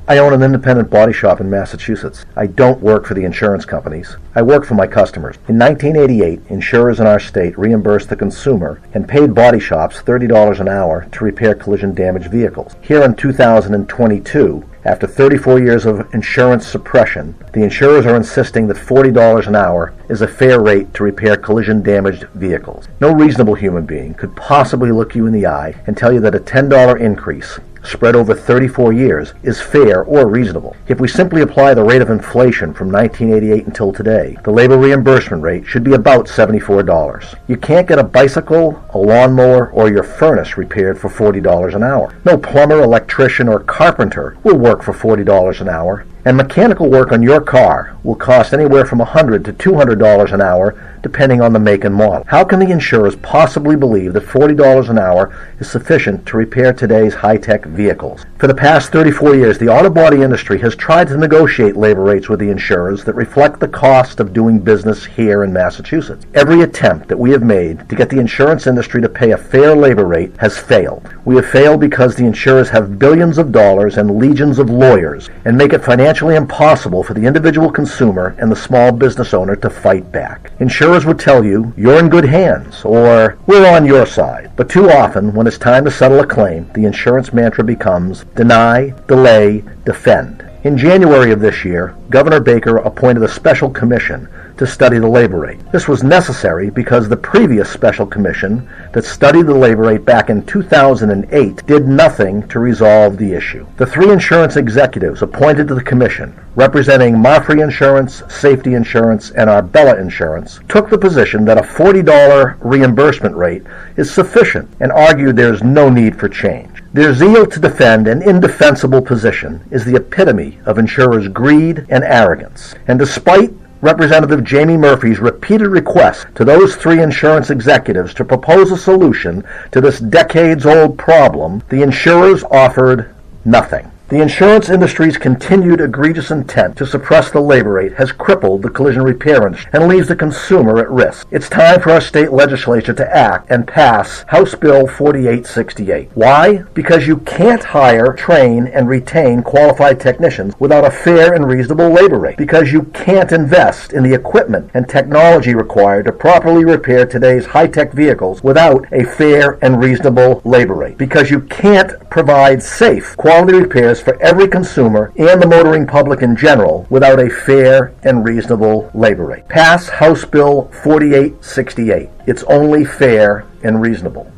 I own an independent body shop in Massachusetts. I don't work for the insurance companies. I work for my customers. In 1988, insurers in our state reimbursed the consumer and paid body shops $30 an hour to repair collision-damaged vehicles. Here in 2022, after 34 years of insurance suppression, the insurers are insisting that $40 an hour is a fair rate to repair collision-damaged vehicles. No reasonable human being could possibly look you in the eye and tell you that a $10 increase spread over 34 years is fair or reasonable. If we simply apply the rate of inflation from 1988 until today, the labor reimbursement rate should be about $74. You can't get a bicycle, a lawnmower, or your furnace repaired for $40 an hour. No plumber, electrician, or carpenter will work for $40 an hour, and mechanical work on your car will cost anywhere from $100 to $200 an hour depending on the make and model. How can the insurers possibly believe that $40 an hour is sufficient to repair today's high-tech vehicles? For the past 34 years, the auto body industry has tried to negotiate labor rates with the insurers that reflect the cost of doing business here in Massachusetts. Every attempt that we have made to get the insurance industry to pay a fair labor rate has failed. We have failed because the insurers have billions of dollars and legions of lawyers and make it financially impossible for the individual consumer and the small business owner to fight back. Insurers would tell you, "You're in good hands," or "We're on your side." But too often, when it's time to settle a claim, the insurance mantra becomes deny, delay, defend. In January of this year, Governor Baker appointed a special commission to study the labor rate. This was necessary because the previous special commission that studied the labor rate back in 2008 did nothing to resolve the issue. The three insurance executives appointed to the commission, representing Mafre Insurance, Safety Insurance, and Arbella Insurance, took the position that a $40 reimbursement rate is sufficient and argued there's no need for change. Their zeal to defend an indefensible position is the epitome of insurers' greed and arrogance. And despite Representative Jamie Murphy's repeated request to those three insurance executives to propose a solution to this decades-old problem, the insurers offered nothing. The insurance industry's continued egregious intent to suppress the labor rate has crippled the collision repair industry and leaves the consumer at risk. It's time for our state legislature to act and pass House Bill 4868. Why? Because you can't hire, train, and retain qualified technicians without a fair and reasonable labor rate. Because you can't invest in the equipment and technology required to properly repair today's high-tech vehicles without a fair and reasonable labor rate. Because you can't provide safe, quality repairs for every consumer and the motoring public in general without a fair and reasonable labor rate. Pass House Bill 4868. It's only fair and reasonable.